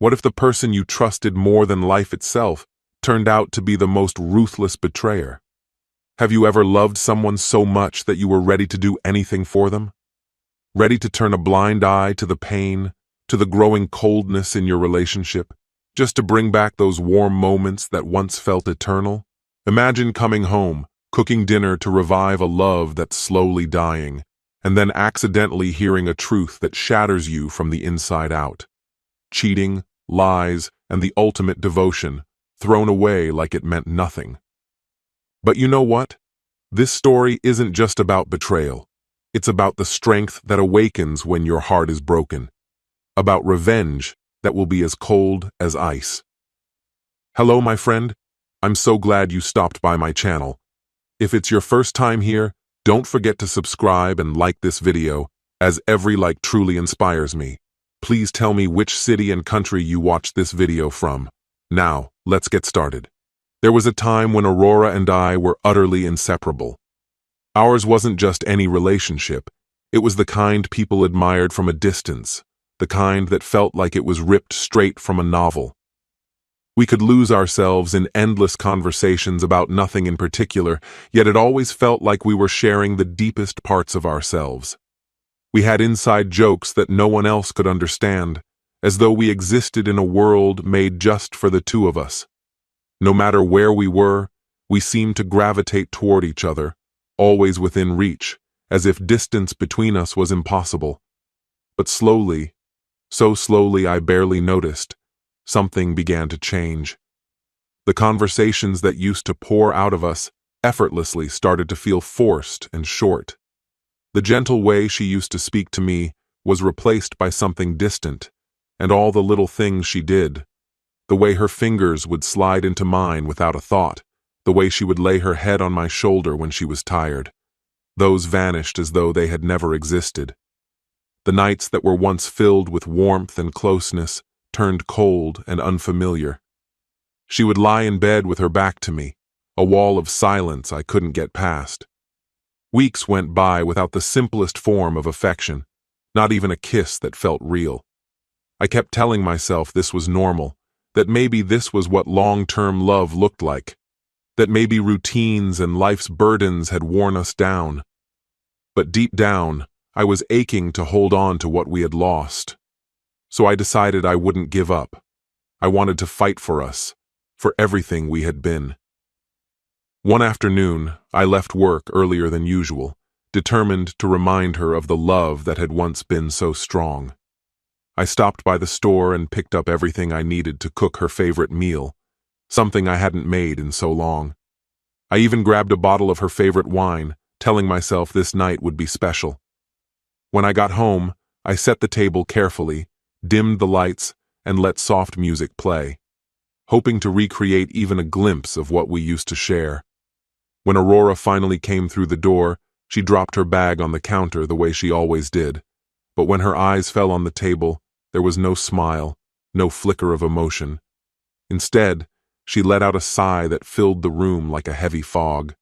What if the person you trusted more than life itself turned out to be the most ruthless betrayer? Have you ever loved someone so much that you were ready to do anything for them? Ready to turn a blind eye to the pain, to the growing coldness in your relationship, just to bring back those warm moments that once felt eternal? Imagine coming home, cooking dinner to revive a love that's slowly dying, and then accidentally hearing a truth that shatters you from the inside out. Cheating, lies, and the ultimate devotion, thrown away like it meant nothing. But you know what? This story isn't just about betrayal. It's about the strength that awakens when your heart is broken. About revenge that will be as cold as ice. Hello, my friend. I'm so glad you stopped by my channel. If it's your first time here, don't forget to subscribe and like this video, as every like truly inspires me. Please tell me which city and country you watched this video from. Now, let's get started. There was a time when Aurora and I were utterly inseparable. Ours wasn't just any relationship. It was the kind people admired from a distance, the kind that felt like it was ripped straight from a novel. We could lose ourselves in endless conversations about nothing in particular, yet it always felt like we were sharing the deepest parts of ourselves. We had inside jokes that no one else could understand, as though we existed in a world made just for the two of us. No matter where we were, we seemed to gravitate toward each other, always within reach, as if distance between us was impossible. But slowly, so slowly I barely noticed, something began to change. The conversations that used to pour out of us effortlessly started to feel forced and short. The gentle way she used to speak to me was replaced by something distant, and all the little things she did, the way her fingers would slide into mine without a thought, the way she would lay her head on my shoulder when she was tired, those vanished as though they had never existed. The nights that were once filled with warmth and closeness turned cold and unfamiliar. She would lie in bed with her back to me, a wall of silence I couldn't get past. Weeks went by without the simplest form of affection, not even a kiss that felt real. I kept telling myself this was normal, that maybe this was what long-term love looked like, that maybe routines and life's burdens had worn us down. But deep down, I was aching to hold on to what we had lost. So I decided I wouldn't give up. I wanted to fight for us, for everything we had been. One afternoon, I left work earlier than usual, determined to remind her of the love that had once been so strong. I stopped by the store and picked up everything I needed to cook her favorite meal, something I hadn't made in so long. I even grabbed a bottle of her favorite wine, telling myself this night would be special. When I got home, I set the table carefully, dimmed the lights, and let soft music play, hoping to recreate even a glimpse of what we used to share. When Aurora finally came through the door, she dropped her bag on the counter the way she always did. But when her eyes fell on the table, there was no smile, no flicker of emotion. Instead, she let out a sigh that filled the room like a heavy fog.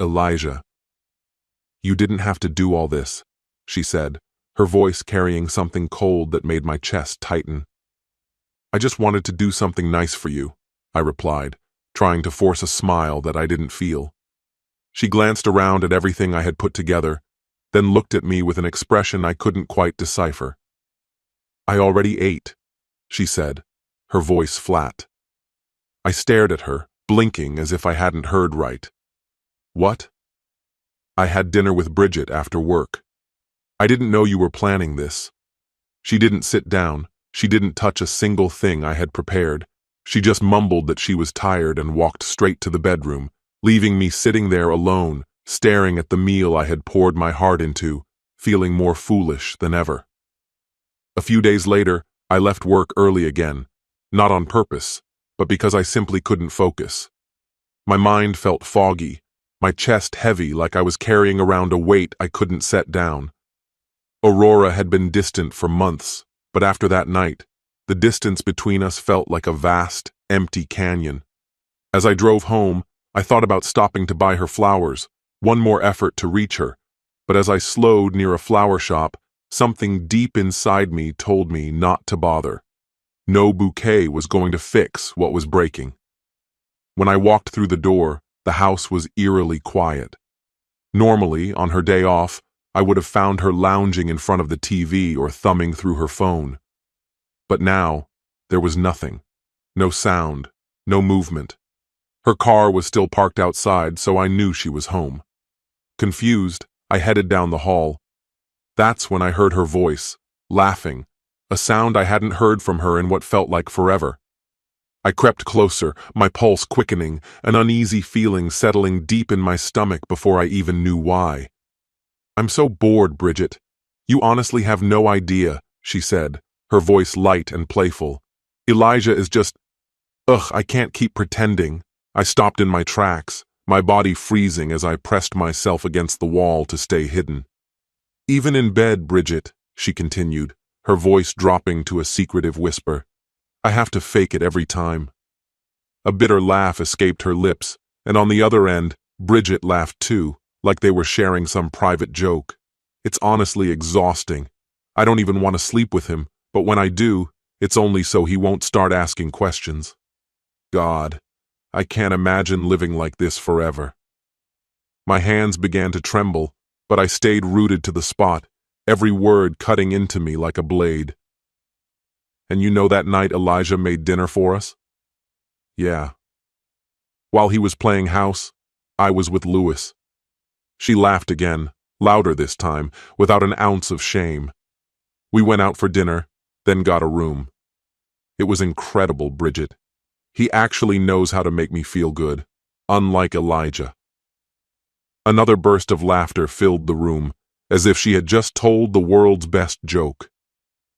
"Elijah, you didn't have to do all this," she said, her voice carrying something cold that made my chest tighten. "I just wanted to do something nice for you," I replied, trying to force a smile that I didn't feel. She glanced around at everything I had put together, then looked at me with an expression I couldn't quite decipher. "I already ate," she said, her voice flat. I stared at her, blinking as if I hadn't heard right. "What?" "I had dinner with Bridget after work. I didn't know you were planning this." She didn't sit down. She didn't touch a single thing I had prepared. She just mumbled that she was tired and walked straight to the bedroom, leaving me sitting there alone, staring at the meal I had poured my heart into, feeling more foolish than ever. A few days later, I left work early again, not on purpose, but because I simply couldn't focus. My mind felt foggy, my chest heavy like I was carrying around a weight I couldn't set down. Aurora had been distant for months, but after that night, the distance between us felt like a vast, empty canyon. As I drove home, I thought about stopping to buy her flowers, one more effort to reach her, but as I slowed near a flower shop, something deep inside me told me not to bother. No bouquet was going to fix what was breaking. When I walked through the door, the house was eerily quiet. Normally, on her day off, I would have found her lounging in front of the TV or thumbing through her phone. But now, there was nothing. No sound, no movement. Her car was still parked outside, so I knew she was home. Confused, I headed down the hall. That's when I heard her voice, laughing, a sound I hadn't heard from her in what felt like forever. I crept closer, my pulse quickening, an uneasy feeling settling deep in my stomach before I even knew why. "I'm so bored, Bridget. You honestly have no idea," she said, her voice light and playful. "Elijah is just... Ugh, I can't keep pretending." I stopped in my tracks, my body freezing as I pressed myself against the wall to stay hidden. "Even in bed, Bridget," she continued, her voice dropping to a secretive whisper. "I have to fake it every time." A bitter laugh escaped her lips, and on the other end, Bridget laughed too, like they were sharing some private joke. "It's honestly exhausting. I don't even want to sleep with him, but when I do, it's only so he won't start asking questions. God, I can't imagine living like this forever." My hands began to tremble, but I stayed rooted to the spot, every word cutting into me like a blade. "And you know that night Elijah made dinner for us?" "Yeah." "While he was playing house, I was with Lewis." She laughed again, louder this time, without an ounce of shame. "We went out for dinner, then got a room. It was incredible, Bridget. He actually knows how to make me feel good, unlike Elijah." Another burst of laughter filled the room, as if she had just told the world's best joke.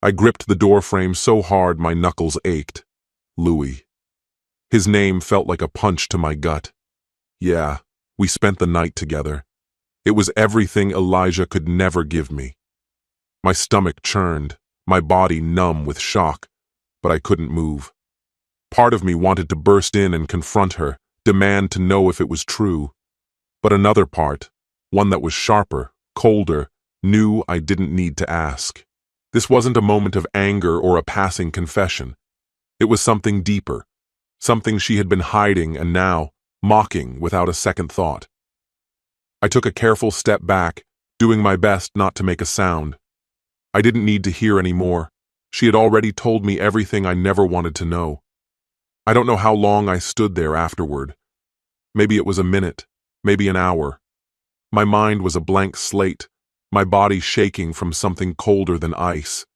I gripped the doorframe so hard my knuckles ached. Louis. His name felt like a punch to my gut. Yeah, we spent the night together. It was everything Elijah could never give me. My stomach churned, my body numb with shock, but I couldn't move. Part of me wanted to burst in and confront her, demand to know if it was true. But another part, one that was sharper, colder, knew I didn't need to ask. This wasn't a moment of anger or a passing confession. It was something deeper, something she had been hiding and now mocking without a second thought. I took a careful step back, doing my best not to make a sound. I didn't need to hear any more. She had already told me everything I never wanted to know. I don't know how long I stood there afterward. Maybe it was a minute, maybe an hour. My mind was a blank slate, my body shaking from something colder than ice.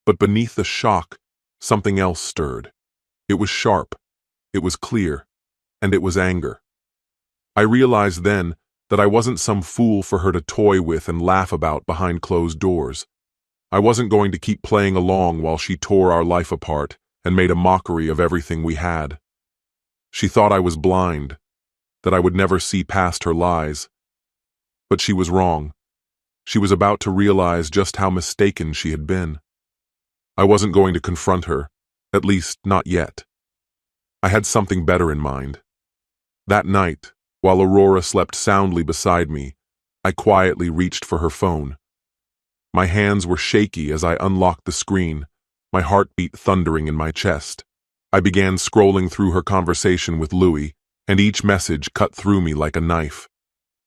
But beneath the shock, something else stirred. It was sharp, it was clear, and it was anger. I realized then that I wasn't some fool for her to toy with and laugh about behind closed doors. I wasn't going to keep playing along while she tore our life apart and made a mockery of everything we had. She thought I was blind, that I would never see past her lies. But she was wrong. She was about to realize just how mistaken she had been. I wasn't going to confront her, at least not yet. I had something better in mind. That night, while Aurora slept soundly beside me, I quietly reached for her phone. My hands were shaky as I unlocked the screen, my heartbeat thundering in my chest. I began scrolling through her conversation with Louis, and each message cut through me like a knife.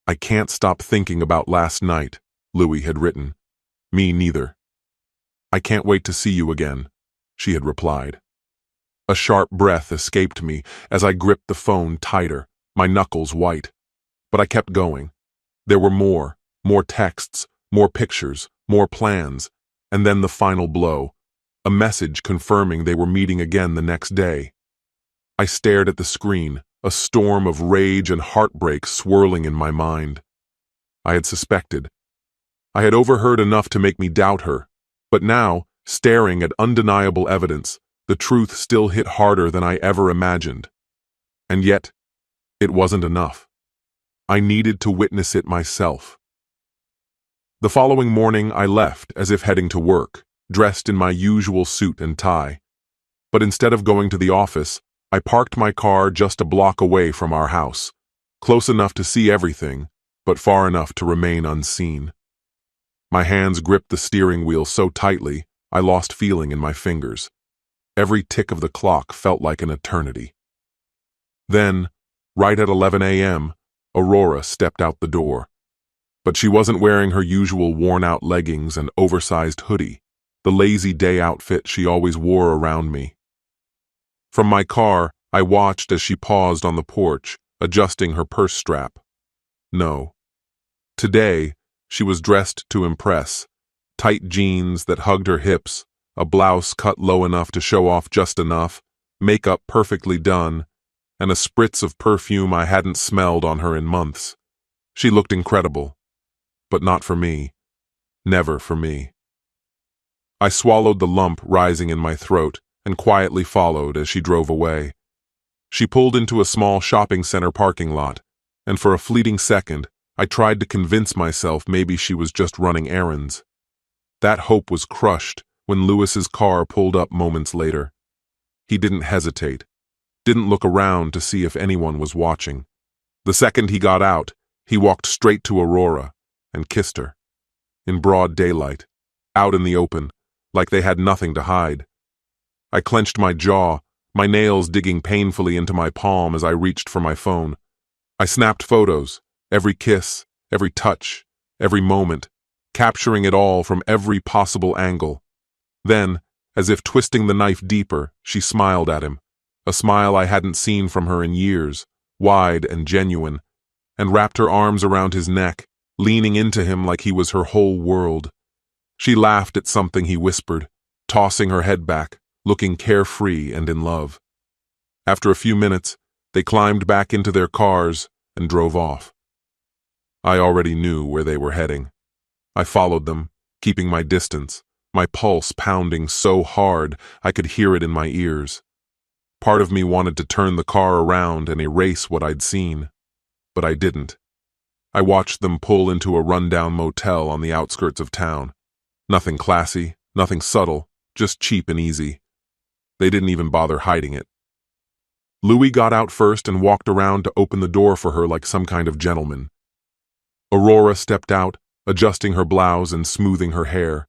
"I can't stop thinking about last night," Louis had written. "Me neither." "I can't wait to see you again," she had replied. A sharp breath escaped me as I gripped the phone tighter, my knuckles white. But I kept going. There were more texts, more pictures, more plans, and then the final blow, a message confirming they were meeting again the next day. I stared at the screen, a storm of rage and heartbreak swirling in my mind. I had suspected. I had overheard enough to make me doubt her, but now, staring at undeniable evidence, the truth still hit harder than I ever imagined. And yet, it wasn't enough. I needed to witness it myself. The following morning I left as if heading to work, dressed in my usual suit and tie. But instead of going to the office, I parked my car just a block away from our house, close enough to see everything, but far enough to remain unseen. My hands gripped the steering wheel so tightly, I lost feeling in my fingers. Every tick of the clock felt like an eternity. Then, right at 11 a.m., Aurora stepped out the door. But she wasn't wearing her usual worn-out leggings and oversized hoodie, the lazy day outfit she always wore around me. From my car, I watched as she paused on the porch, adjusting her purse strap. No. Today, she was dressed to impress. Tight jeans that hugged her hips, a blouse cut low enough to show off just enough, makeup perfectly done, and a spritz of perfume I hadn't smelled on her in months. She looked incredible. But not for me. Never for me. I swallowed the lump rising in my throat and quietly followed as she drove away. She pulled into a small shopping center parking lot, and for a fleeting second, I tried to convince myself maybe she was just running errands. That hope was crushed when Lewis's car pulled up moments later. He didn't hesitate, didn't look around to see if anyone was watching. The second he got out, he walked straight to Aurora and kissed her. In broad daylight, out in the open, like they had nothing to hide. I clenched my jaw, my nails digging painfully into my palm as I reached for my phone. I snapped photos, every kiss, every touch, every moment, capturing it all from every possible angle. Then, as if twisting the knife deeper, she smiled at him, a smile I hadn't seen from her in years, wide and genuine, and wrapped her arms around his neck, leaning into him like he was her whole world. She laughed at something he whispered, tossing her head back, looking carefree and in love. After a few minutes, they climbed back into their cars and drove off. I already knew where they were heading. I followed them, keeping my distance, my pulse pounding so hard I could hear it in my ears. Part of me wanted to turn the car around and erase what I'd seen, but I didn't. I watched them pull into a rundown motel on the outskirts of town. Nothing classy, nothing subtle, just cheap and easy. They didn't even bother hiding it. Louis got out first and walked around to open the door for her like some kind of gentleman. Aurora stepped out, adjusting her blouse and smoothing her hair.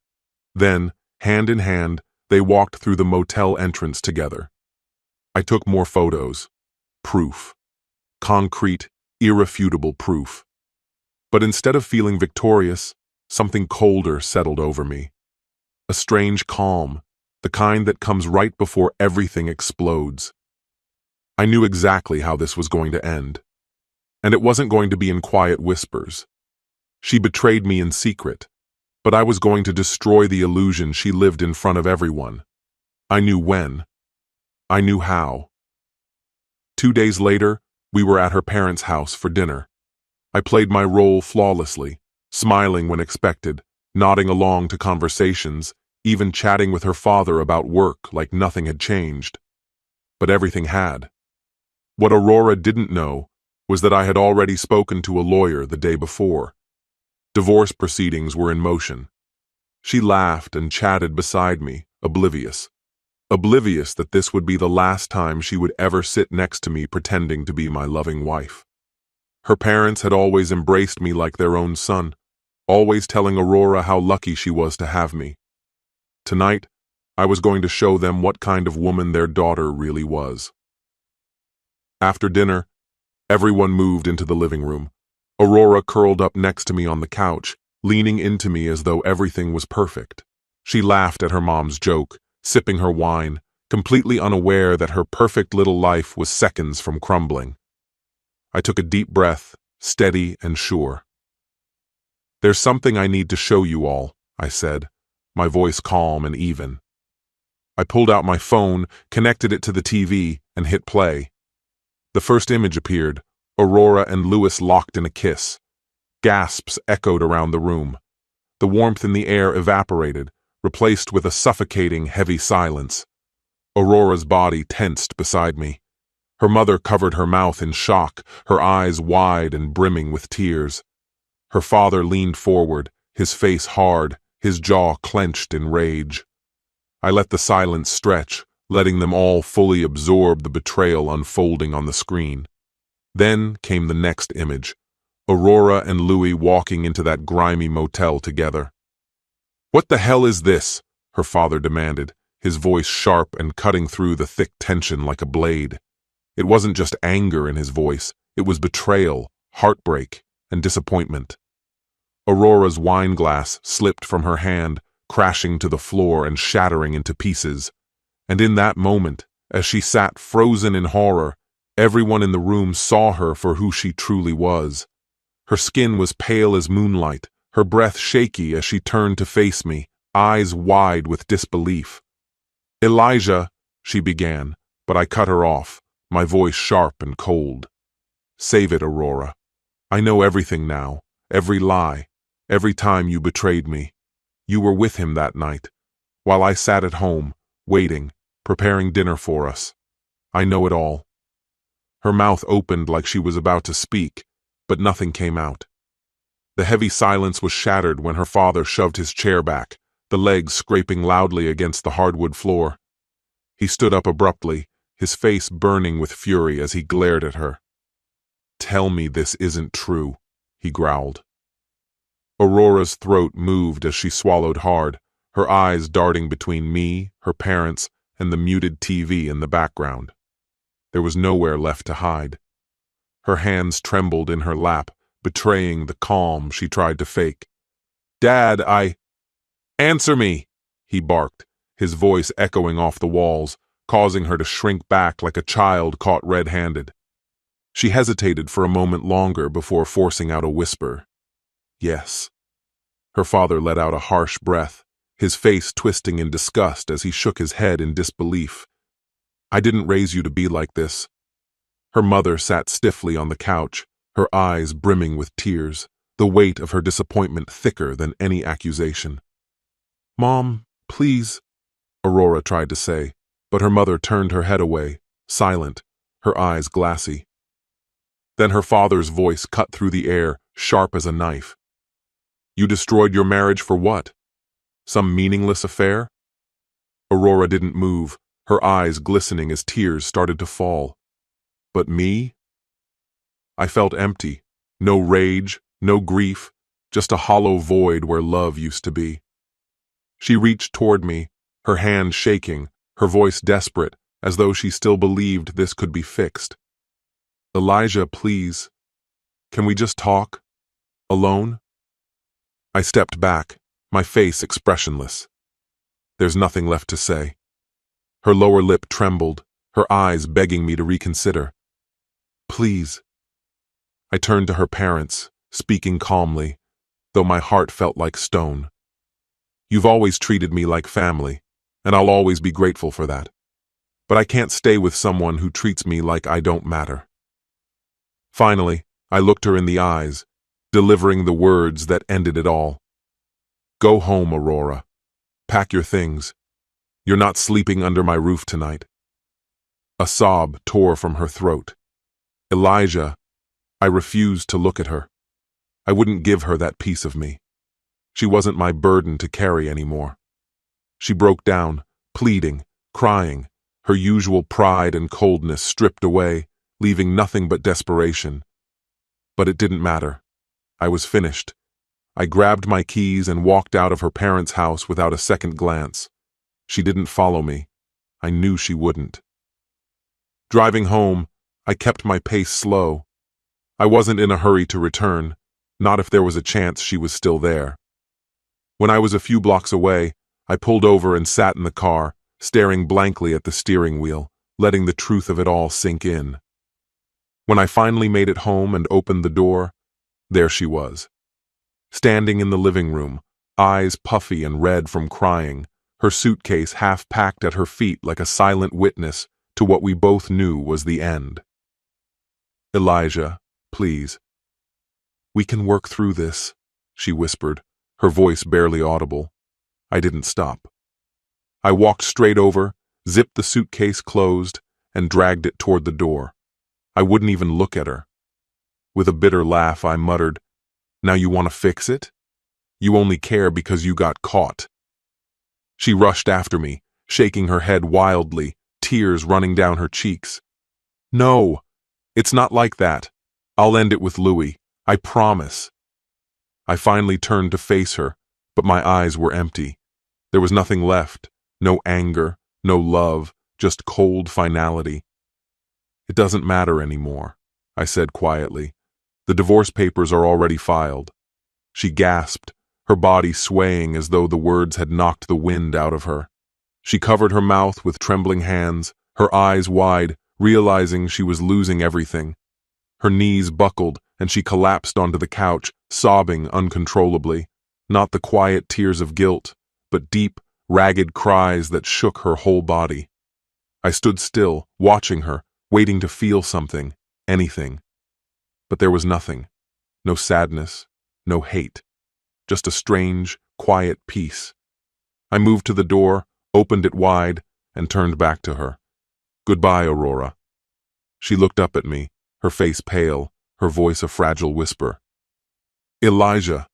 Then, hand in hand, they walked through the motel entrance together. I took more photos. Proof. Concrete, irrefutable proof. But instead of feeling victorious, something colder settled over me. A strange calm, the kind that comes right before everything explodes. I knew exactly how this was going to end. And it wasn't going to be in quiet whispers. She betrayed me in secret, but I was going to destroy the illusion she lived in front of everyone. I knew when. I knew how. 2 days later, we were at her parents' house for dinner. I played my role flawlessly, smiling when expected, nodding along to conversations, even chatting with her father about work like nothing had changed. But everything had. What Aurora didn't know was that I had already spoken to a lawyer the day before. Divorce proceedings were in motion. She laughed and chatted beside me, oblivious. Oblivious that this would be the last time she would ever sit next to me pretending to be my loving wife. Her parents had always embraced me like their own son, always telling Aurora how lucky she was to have me. Tonight, I was going to show them what kind of woman their daughter really was. After dinner, everyone moved into the living room. Aurora curled up next to me on the couch, leaning into me as though everything was perfect. She laughed at her mom's joke, sipping her wine, completely unaware that her perfect little life was seconds from crumbling. I took a deep breath, steady and sure. "There's something I need to show you all," I said, my voice calm and even. I pulled out my phone, connected it to the TV, and hit play. The first image appeared, Aurora and Louis locked in a kiss. Gasps echoed around the room. The warmth in the air evaporated, replaced with a suffocating, heavy silence. Aurora's body tensed beside me. Her mother covered her mouth in shock, her eyes wide and brimming with tears. Her father leaned forward, his face hard, his jaw clenched in rage. I let the silence stretch, letting them all fully absorb the betrayal unfolding on the screen. Then came the next image, Aurora and Louis walking into that grimy motel together. "What the hell is this?" her father demanded, his voice sharp and cutting through the thick tension like a blade. It wasn't just anger in his voice, it was betrayal, heartbreak, and disappointment. Aurora's wine glass slipped from her hand, crashing to the floor and shattering into pieces. And in that moment, as she sat frozen in horror, everyone in the room saw her for who she truly was. Her skin was pale as moonlight, her breath shaky as she turned to face me, eyes wide with disbelief. "Elijah," she began, but I cut her off, my voice sharp and cold. "Save it, Aurora. I know everything now, every lie, every time you betrayed me. You were with him that night, while I sat at home, waiting, preparing dinner for us. I know it all." Her mouth opened like she was about to speak, but nothing came out. The heavy silence was shattered when her father shoved his chair back, the legs scraping loudly against the hardwood floor. He stood up abruptly, his face burning with fury as he glared at her. "Tell me this isn't true," he growled. Aurora's throat moved as she swallowed hard, her eyes darting between me, her parents, and the muted TV in the background. There was nowhere left to hide. Her hands trembled in her lap, betraying the calm she tried to fake. "Dad, Answer me!" he barked, his voice echoing off the walls, causing her to shrink back like a child caught red-handed. She hesitated for a moment longer before forcing out a whisper. "Yes." Her father let out a harsh breath, his face twisting in disgust as he shook his head in disbelief. "I didn't raise you to be like this." Her mother sat stiffly on the couch, her eyes brimming with tears, the weight of her disappointment thicker than any accusation. "Mom, please," Aurora tried to say, but her mother turned her head away, silent, her eyes glassy. Then her father's voice cut through the air, sharp as a knife. "You destroyed your marriage for what? Some meaningless affair?" Aurora didn't move, her eyes glistening as tears started to fall. "But me?" I felt empty. No rage, no grief, just a hollow void where love used to be. She reached toward me, her hand shaking, her voice desperate, as though she still believed this could be fixed. "Elijah, please. Can we just talk? Alone?" I stepped back, my face expressionless. There's nothing left to say. Her lower lip trembled, her eyes begging me to reconsider. "Please." I turned to her parents, speaking calmly, though my heart felt like stone. "You've always treated me like family, and I'll always be grateful for that. But I can't stay with someone who treats me like I don't matter." Finally, I looked her in the eyes, delivering the words that ended it all. "Go home, Aurora. Pack your things. You're not sleeping under my roof tonight." A sob tore from her throat. "Elijah," I refused to look at her. I wouldn't give her that piece of me. She wasn't my burden to carry anymore. She broke down, pleading, crying, her usual pride and coldness stripped away, leaving nothing but desperation. But it didn't matter. I was finished. I grabbed my keys and walked out of her parents' house without a second glance. She didn't follow me. I knew she wouldn't. Driving home, I kept my pace slow. I wasn't in a hurry to return, not if there was a chance she was still there. When I was a few blocks away, I pulled over and sat in the car, staring blankly at the steering wheel, letting the truth of it all sink in. When I finally made it home and opened the door, there she was. Standing in the living room, eyes puffy and red from crying, her suitcase half packed at her feet like a silent witness to what we both knew was the end. "Elijah, please. We can work through this," she whispered, her voice barely audible. I didn't stop. I walked straight over, zipped the suitcase closed, and dragged it toward the door. I wouldn't even look at her. With a bitter laugh, I muttered, "Now you want to fix it? You only care because you got caught." She rushed after me, shaking her head wildly, tears running down her cheeks. "No, it's not like that. I'll end it with Louis. I promise." I finally turned to face her, but my eyes were empty. There was nothing left, No anger, no love, just cold finality. "It doesn't matter anymore," I said quietly. "The divorce papers are already filed." She gasped, her body swaying as though the words had knocked the wind out of her. She covered her mouth with trembling hands, her eyes wide, realizing she was losing everything. Her knees buckled, and she collapsed onto the couch, sobbing uncontrollably. Not the quiet tears of guilt, but deep, ragged cries that shook her whole body. I stood still, watching her, waiting to feel something, anything. But there was nothing. No sadness, no hate. Just a strange, quiet peace. I moved to the door, opened it wide, and turned back to her. "Goodbye, Aurora." She looked up at me, her face pale, her voice a fragile whisper. "Elijah."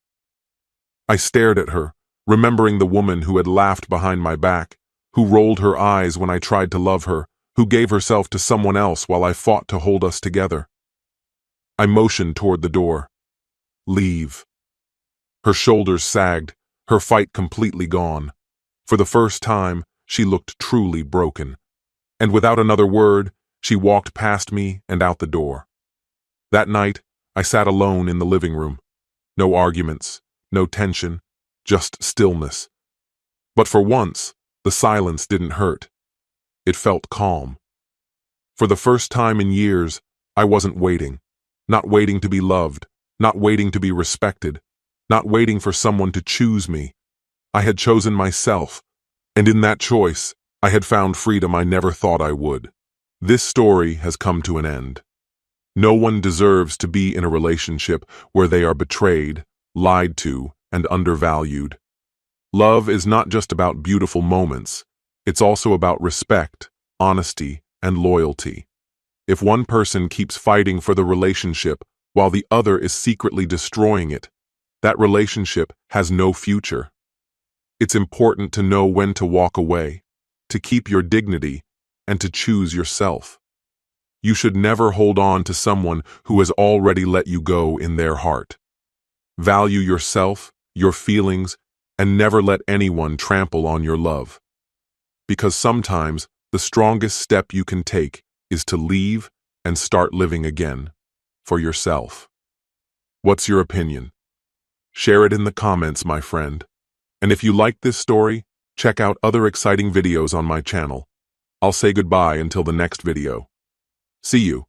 I stared at her, remembering the woman who had laughed behind my back, who rolled her eyes when I tried to love her, who gave herself to someone else while I fought to hold us together. I motioned toward the door. "Leave." Her shoulders sagged, her fight completely gone. For the first time, she looked truly broken. And without another word, she walked past me and out the door. That night, I sat alone in the living room. No arguments, no tension, just stillness. But for once, the silence didn't hurt. It felt calm. For the first time in years, I wasn't waiting. Not waiting to be loved, not waiting to be respected, not waiting for someone to choose me. I had chosen myself, and in that choice, I had found freedom I never thought I would. This story has come to an end. No one deserves to be in a relationship where they are betrayed, lied to, and undervalued. Love is not just about beautiful moments. It's also about respect, honesty, and loyalty. If one person keeps fighting for the relationship while the other is secretly destroying it, that relationship has no future. It's important to know when to walk away, to keep your dignity, and to choose yourself. You should never hold on to someone who has already let you go in their heart. Value yourself, your feelings, and never let anyone trample on your love. Because sometimes the strongest step you can take is to leave and start living again, for yourself. What's your opinion? Share it in the comments, my friend. And if you liked this story, check out other exciting videos on my channel. I'll say goodbye until the next video. See you.